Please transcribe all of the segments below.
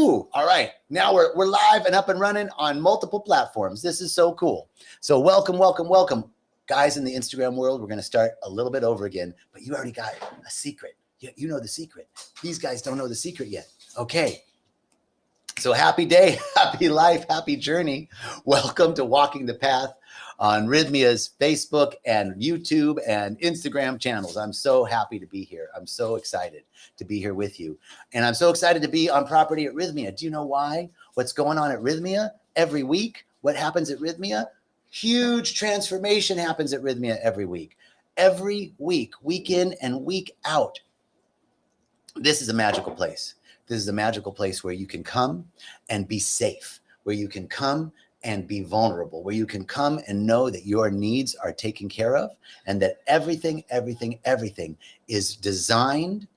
Woohoo! All right, now we're live and up and running on multiple platforms. This is so cool. So welcome, welcome, welcome. Guys in the Instagram world, we're going to start a little bit over again, but you already got a secret. You know the secret. These guys don't know the secret yet. Okay. So happy day, happy life, happy journey. Welcome to Walking the Path on Rhythmia's Facebook and YouTube and Instagram channels. I'm so happy to be here. I'm so excited to be here with you. And I'm so excited to be on property at Rhythmia. Do you know why? What's going on at Rhythmia every week? What happens at Rhythmia? Huge transformation happens at Rhythmia every week. Every week, week in and week out. This is a magical place. This is a magical place where you can come and be safe, where you can come and be vulnerable, where you can come and know that your needs are taken care of and that everything is designed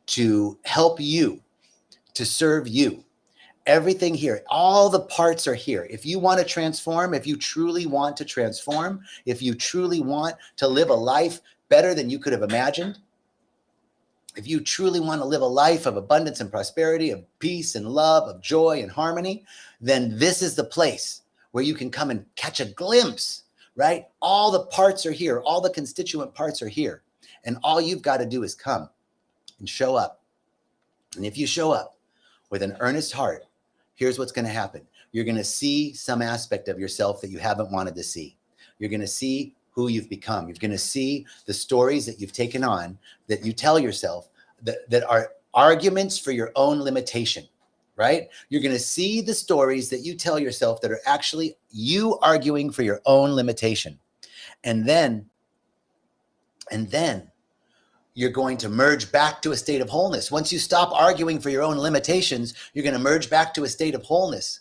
to help you, to serve you. Everything here, all the parts are here. If you want to transform, if you truly want to transform, if you truly want to live a life better than you could have imagined, if you truly want to live a life of abundance and prosperity, of peace and love, of joy and harmony, then this is the place where you can come and catch a glimpse, right? All the parts are here. All the constituent parts are here. And all you've got to do is come and show up. And if you show up with an earnest heart, here's what's going to happen. You're going to see some aspect of yourself that you haven't wanted to see. You're going to see who you've become. You're going to see the stories that you've taken on that you tell yourself that are arguments for your own limitation, right? You're going to see the stories that you tell yourself that are actually you arguing for your own limitation. And then you're going to merge back to a state of wholeness. Once you stop arguing for your own limitations, you're going to merge back to a state of wholeness.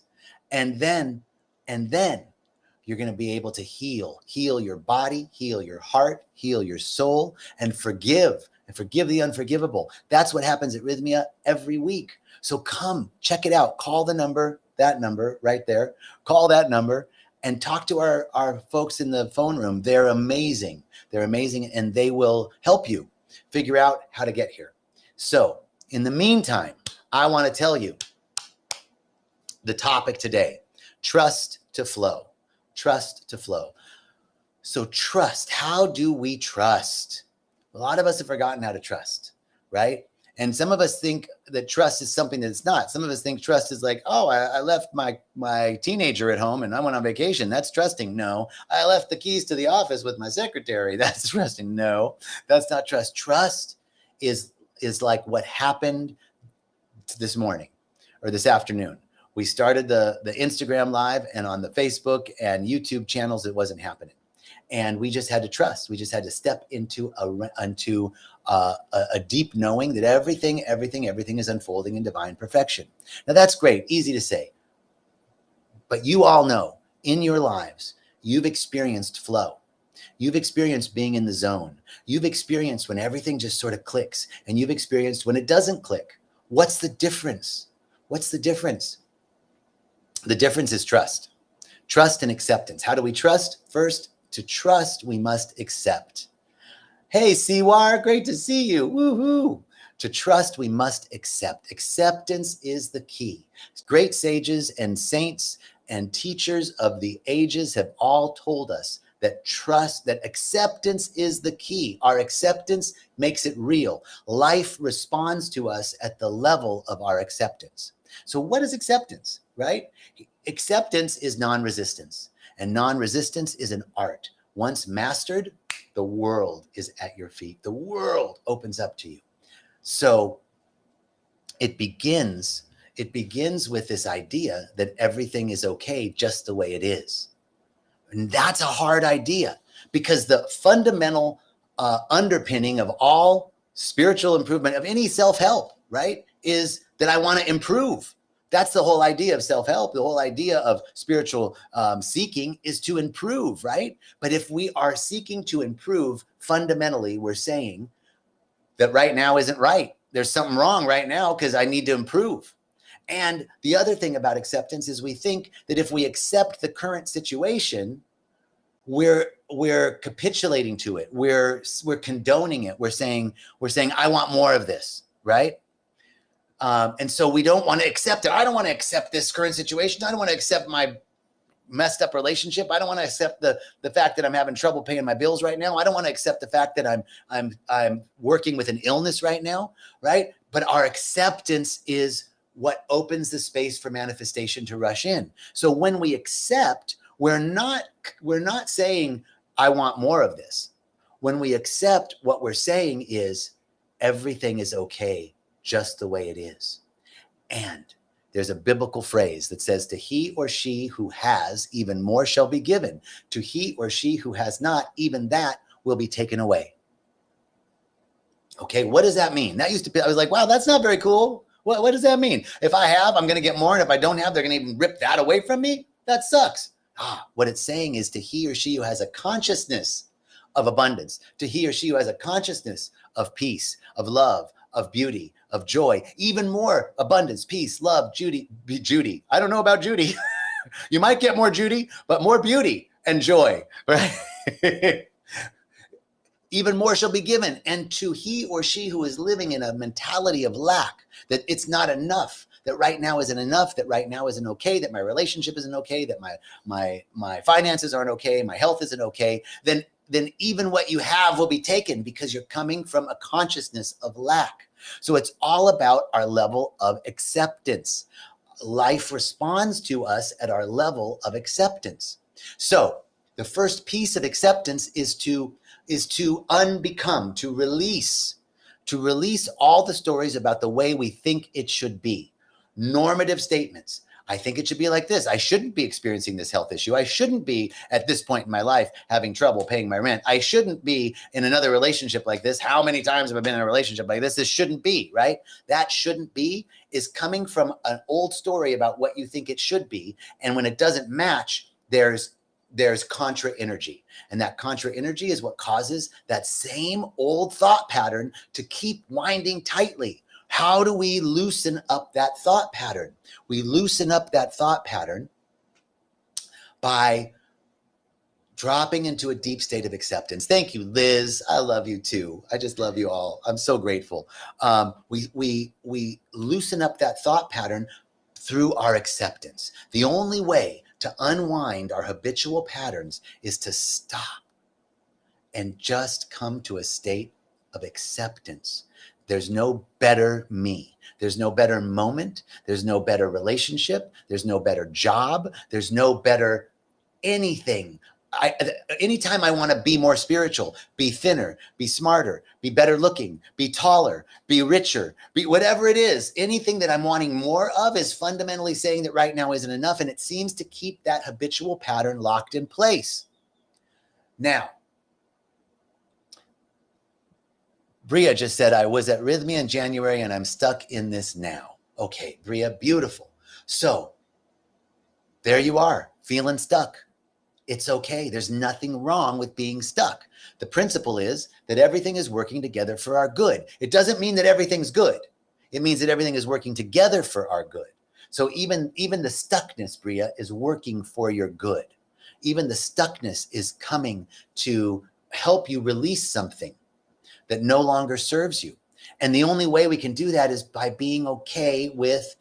And then you're going to be able to heal your body, heal your heart, heal your soul, and forgive the unforgivable. That's what happens at Rhythmia every week. So come, check it out. Call the number, that number right there. Call that number and talk to our folks in the phone room. They're amazing. They're amazing, and they will help you figure out how to get here. So in the meantime, I want to tell you the topic today, trust to flow. Trust to flow. So trust, how do we trust? A lot of us have forgotten how to trust, right? And some of us think that trust is something that it's not. Some of us think trust is like, oh, I left my teenager at home and I went on vacation. That's trusting. No, I left the keys to the office with my secretary. That's trusting. No, that's not trust. Trust is like what happened this morning or this afternoon. We started the Instagram live, and on the Facebook and YouTube channels, it wasn't happening. And we just had to trust. We just had to step into a deep knowing that everything is unfolding in divine perfection. Now that's great, easy to say. But you all know in your lives, you've experienced flow. You've experienced being in the zone. You've experienced when everything just sort of clicks, and you've experienced when it doesn't click. What's the difference? What's the difference? The difference is trust. Trust and acceptance. How do we trust? First, to trust, we must accept. Hey, Siwar, great to see you. Woohoo. To trust, we must accept. Acceptance is the key. Great sages and saints and teachers of the ages have all told us that trust, that acceptance is the key. Our acceptance makes it real. Life responds to us at the level of our acceptance. So what is acceptance, right? Acceptance is non-resistance, and non-resistance is an art. Once mastered, the world is at your feet. The world opens up to you. So it begins with this idea that everything is okay just the way it is. And that's a hard idea, because the fundamental underpinning of all spiritual improvement, of any self-help, right, is that I want to improve. That's the whole idea of self-help. The whole idea of spiritual seeking is to improve, right? But if we are seeking to improve, fundamentally, we're saying that right now isn't right. There's something wrong right now because I need to improve. And the other thing about acceptance is we think that if we accept the current situation, we're capitulating to it. We're condoning it. We're saying I want more of this, right? And so we don't want to accept it. I don't want to accept this current situation. I don't want to accept my messed up relationship. I don't want to accept the fact that I'm having trouble paying my bills right now. I don't want to accept the fact that I'm working with an illness right now, right? But our acceptance is what opens the space for manifestation to rush in. So when we accept, we're not saying I want more of this. When we accept, what we're saying is everything is okay just the way it is. And there's a biblical phrase that says, to he or she who has, even more shall be given. To he or she who has not, even that will be taken away. Okay, what does that mean? That used to be, I was like, wow, that's not very cool. What does that mean? If I have, I'm going to get more. And if I don't have, they're going to even rip that away from me. That sucks. What it's saying is to he or she who has a consciousness of abundance, to he or she who has a consciousness of peace, of love, of beauty, of joy, even more abundance, peace, love, Judy. I don't know about Judy. You might get more Judy, but more beauty and joy, right? Even more shall be given. And to he or she who is living in a mentality of lack, that it's not enough, that right now isn't enough, that right now isn't okay, that my relationship isn't okay, that my finances aren't okay, my health isn't okay, then even what you have will be taken, because you're coming from a consciousness of lack. So it's all about our level of acceptance. Life responds to us at our level of acceptance. So the first piece of acceptance is to unbecome, to release all the stories about the way we think it should be. Normative statements. I think it should be like this. I shouldn't be experiencing this health issue. I shouldn't be at this point in my life having trouble paying my rent. I shouldn't be in another relationship like this. How many times have I been in a relationship like this? This shouldn't be, right? That shouldn't be is coming from an old story about what you think it should be. And when it doesn't match, there's contra energy. And that contra energy is what causes that same old thought pattern to keep winding tightly. How do we loosen up that thought pattern? We loosen up that thought pattern by dropping into a deep state of acceptance. Thank you, Liz. I love you too. I just love you all. I'm so grateful. We loosen up that thought pattern through our acceptance. The only way to unwind our habitual patterns is to stop and just come to a state of acceptance. There's no better me. There's no better moment. There's no better relationship. There's no better job. There's no better anything. Anytime I want to be more spiritual, be thinner, be smarter, be better looking, be taller, be richer, be whatever it is, anything that I'm wanting more of is fundamentally saying that right now isn't enough. And it seems to keep that habitual pattern locked in place. Now, Bria just said, I was at Rhythmia in January and I'm stuck in this now. Okay, Bria, beautiful. So there you are, feeling stuck. It's okay. There's nothing wrong with being stuck. The principle is that everything is working together for our good. It doesn't mean that everything's good. It means that everything is working together for our good. So even the stuckness, Bria, is working for your good. Even the stuckness is coming to help you release something that no longer serves you. And the only way we can do that is by being okay with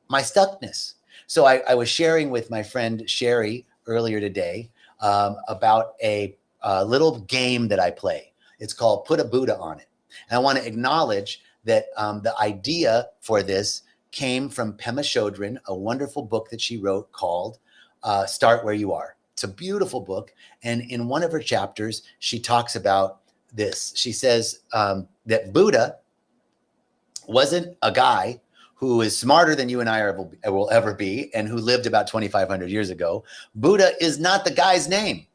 my stuckness. So I was sharing with my friend Sherry earlier today about a little game that I play. It's called Put a Buddha on It. And I want to acknowledge that the idea for this came from Pema Chodron, a wonderful book that she wrote called Start Where You Are. It's a beautiful book. And in one of her chapters, she talks about this. She says that Buddha wasn't a guy who is smarter than you and I will ever be, and who lived about 2,500 years ago. Buddha is not the guy's name.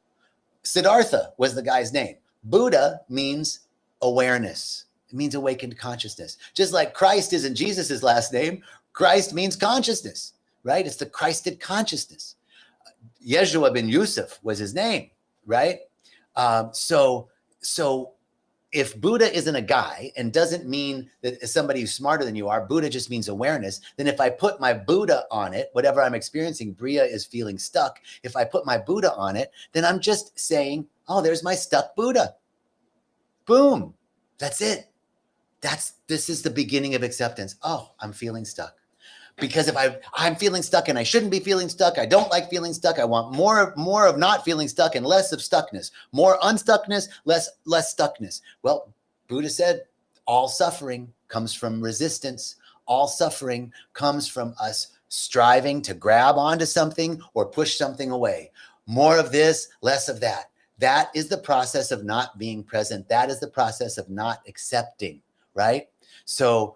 Siddhartha was the guy's name. Buddha means awareness. It means awakened consciousness. Just like Christ isn't Jesus's last name, Christ means consciousness, right? It's the Christed consciousness. Yeshua bin Yusuf was his name, right? So if Buddha isn't a guy and doesn't mean that somebody who's smarter than you are, Buddha just means awareness, then if I put my Buddha on it, whatever I'm experiencing, Bria is feeling stuck. If I put my Buddha on it, then I'm just saying, oh, there's my stuck Buddha. Boom. That's it. This is the beginning of acceptance. Oh, I'm feeling stuck. Because if I'm feeling stuck and I shouldn't be feeling stuck, I don't like feeling stuck. I want more of not feeling stuck and less of stuckness. More unstuckness, less stuckness. Well, Buddha said all suffering comes from resistance. All suffering comes from us striving to grab onto something or push something away. More of this, less of that. That is the process of not being present. That is the process of not accepting, right? So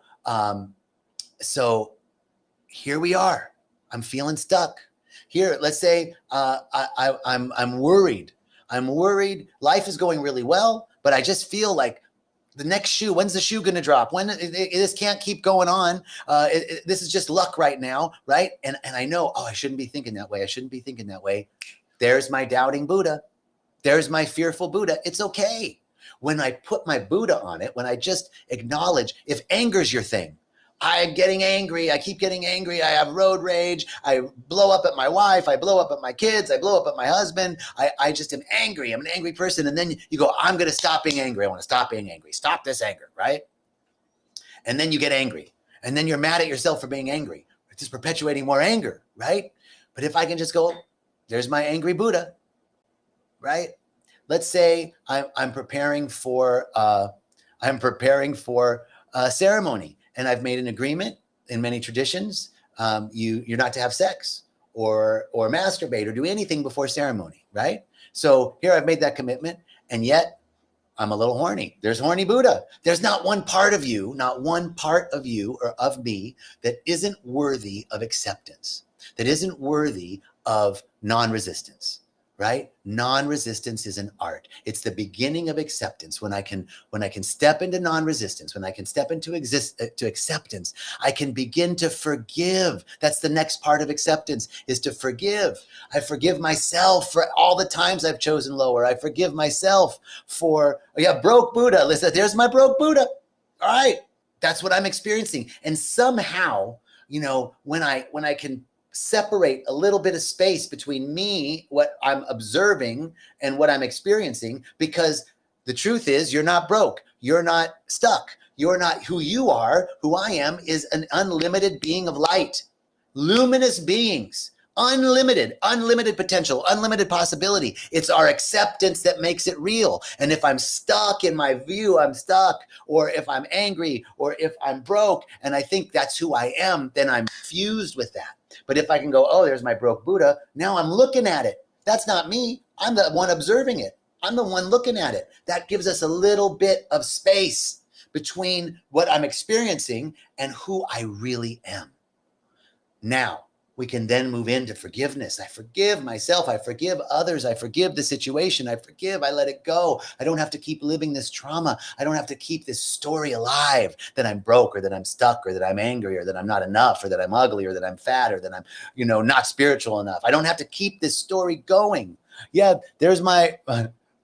here we are. I'm feeling stuck. Here, let's say I'm worried. I'm worried. Life is going really well, but I just feel like the next shoe. When's the shoe going to drop? When this can't keep going on. This is just luck right now, right? And I know, oh, I shouldn't be thinking that way. I shouldn't be thinking that way. There's my doubting Buddha. There's my fearful Buddha. It's okay. When I put my Buddha on it, when I just acknowledge, if anger's your thing, I'm getting angry. I keep getting angry. I have road rage. I blow up at my wife. I blow up at my kids. I blow up at my husband. I just am angry. I'm an angry person. And then you go, I'm going to stop being angry. I want to stop being angry. Stop this anger, right? And then you get angry. And then you're mad at yourself for being angry. It's just perpetuating more anger, right? But if I can just go, there's my angry Buddha, right? Let's say I'm preparing for a ceremony. And I've made an agreement in many traditions. You're not to have sex or masturbate or do anything before ceremony, right? So here I've made that commitment, and yet I'm a little horny. There's horny Buddha. There's not one part of you or of me that isn't worthy of acceptance, that isn't worthy of non-resistance. Right? Non-resistance is an art. It's the beginning of acceptance. When I can step into non-resistance, when I can step into to acceptance, I can begin to forgive. That's the next part of acceptance, is to forgive. I forgive myself for all the times I've chosen lower. I forgive myself for, broke Buddha. Listen, there's my broke Buddha. All right. That's what I'm experiencing. And somehow, when I can separate a little bit of space between me, what I'm observing, and what I'm experiencing, because the truth is, you're not broke. You're not stuck. You're not who you are. Who I am is an unlimited being of light, luminous beings, unlimited potential, unlimited possibility. It's our acceptance that makes it real. And if I'm stuck in my view, I'm stuck, or if I'm angry, or if I'm broke, and I think that's who I am, then I'm fused with that. But if I can go, oh, there's my broke Buddha. Now I'm looking at it. That's not me. I'm the one observing it. I'm the one looking at it. That gives us a little bit of space between what I'm experiencing and who I really am. Now, we can then move into forgiveness. I forgive myself. I forgive others. I forgive the situation. I let it go. I don't have to keep living this trauma. I don't have to keep this story alive that I'm broke, or that I'm stuck, or that I'm angry, or that I'm not enough, or that I'm ugly, or that I'm fat, or that I'm, not spiritual enough. I don't have to keep this story going. Yeah, there's my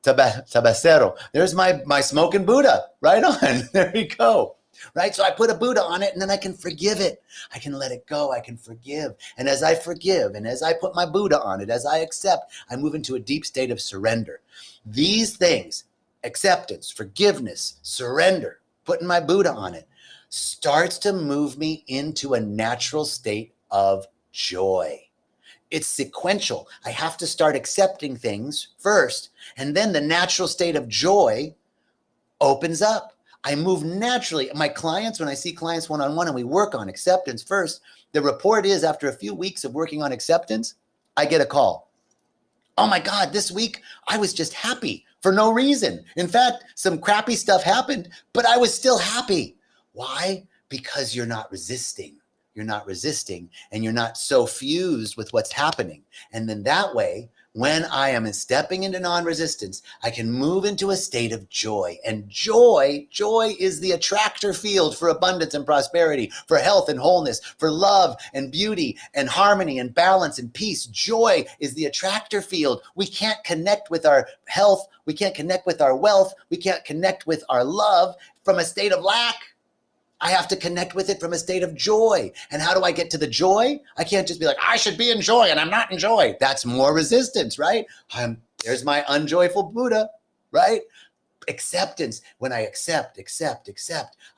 tabacero. There's my smoking Buddha. Right on. There you go. Right? So I put a Buddha on it, and then I can forgive it. I can let it go. I can forgive. And as I forgive, and as I put my Buddha on it, as I accept, I move into a deep state of surrender. These things, acceptance, forgiveness, surrender, putting my Buddha on it, starts to move me into a natural state of joy. It's sequential. I have to start accepting things first, and then the natural state of joy opens up. I move naturally. My clients, when I see clients one-on-one and we work on acceptance first, the report is, after a few weeks of working on acceptance, I get a call. Oh my God, this week I was just happy for no reason. In fact, some crappy stuff happened, but I was still happy. Why? Because you're not resisting. You're not resisting, and you're not so fused with what's happening. And then that way, when I am stepping into non-resistance, I can move into a state of joy. And joy is the attractor field for abundance and prosperity, for health and wholeness, for love and beauty and harmony and balance and peace. Joy is the attractor field. We can't connect with our health. We can't connect with our wealth. We can't connect with our love from a state of lack. I have to connect with it from a state of joy. And how do I get to the joy? I can't just be like, I should be in joy and I'm not in joy. That's more resistance, right? There's my unjoyful Buddha, right? Acceptance. When I accept,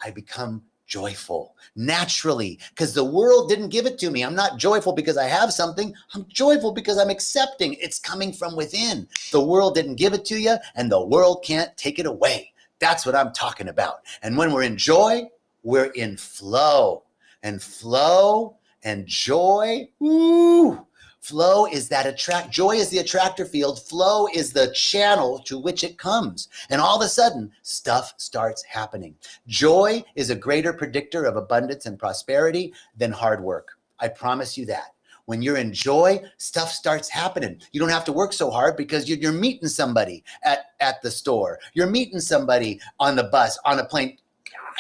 I become joyful naturally, because the world didn't give it to me. I'm not joyful because I have something. I'm joyful because I'm accepting. It's coming from within. The world didn't give it to you, and the world can't take it away. That's what I'm talking about. And when we're in joy, we're in flow. And flow and joy, ooh, flow is that joy is the attractor field. Flow is the channel to which it comes. And all of a sudden, stuff starts happening. Joy is a greater predictor of abundance and prosperity than hard work. I promise you that. When you're in joy, stuff starts happening. You don't have to work so hard because you're meeting somebody at the store. You're meeting somebody on the bus, on a plane.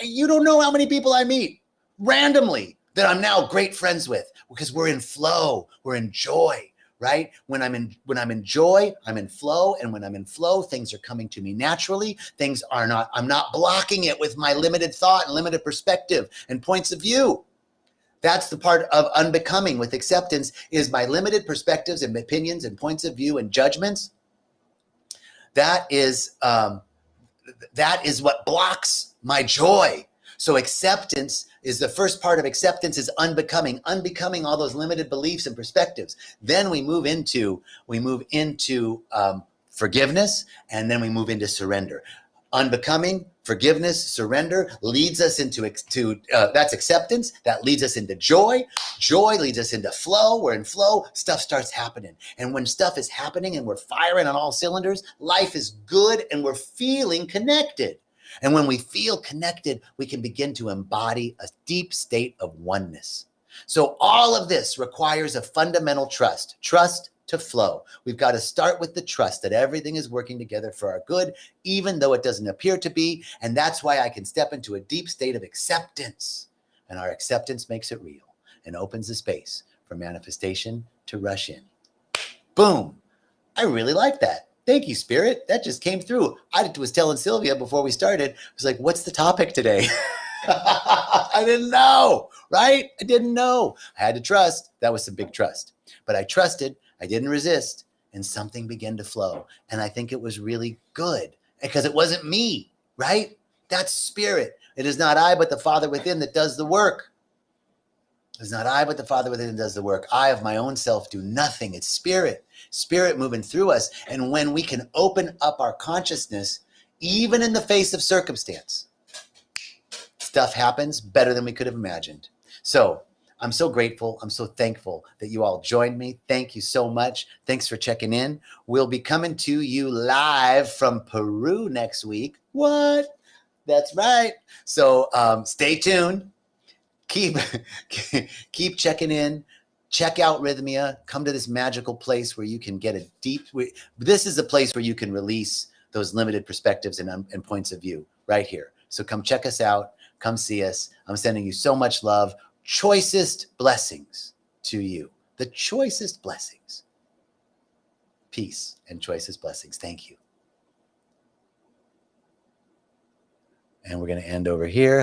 You don't know how many people I meet randomly that I'm now great friends with, because we're in flow, we're in joy, right? When I'm in joy, I'm in flow. And when I'm in flow, things are coming to me naturally. I'm not blocking it with my limited thought and limited perspective and points of view. That's the part of unbecoming with acceptance, is my limited perspectives and opinions and points of view and judgments. That is what blocks my joy. So acceptance is the first part of acceptance, is unbecoming all those limited beliefs and perspectives. Then we move into forgiveness, and then we move into surrender. Unbecoming, forgiveness, surrender leads us into that's acceptance. That leads us into joy. Joy leads us into flow. We're in flow. Stuff starts happening. And when stuff is happening and we're firing on all cylinders, life is good and we're feeling connected. And when we feel connected, we can begin to embody a deep state of oneness. So all of this requires a fundamental trust to flow. We've got to start with the trust that everything is working together for our good, even though it doesn't appear to be. And that's why I can step into a deep state of acceptance. And our acceptance makes it real and opens the space for manifestation to rush in. Boom. I really like that. Thank you, Spirit. That just came through. I was telling Sylvia before we started, I was like, what's the topic today? I didn't know, right? I didn't know. I had to trust. That was some big trust. But I trusted. I didn't resist. And something began to flow. And I think it was really good because it wasn't me, right? That's Spirit. It is not I, but the Father within that does the work. It's not I, but the Father within does the work. I of my own self do nothing. It's Spirit moving through us. And when we can open up our consciousness, even in the face of circumstance, stuff happens better than we could have imagined. So I'm so grateful. I'm so thankful that you all joined me. Thank you so much. Thanks for checking in. We'll be coming to you live from Peru next week. What? That's right. So stay tuned. Keep checking in. Check out Rhythmia. Come to this magical place where you can get a deep. This is a place where you can release those limited perspectives and points of view right here. So come check us out. Come see us. I'm sending you so much love. Choicest blessings to you. The choicest blessings. Peace and choicest blessings. Thank you. And we're going to end over here.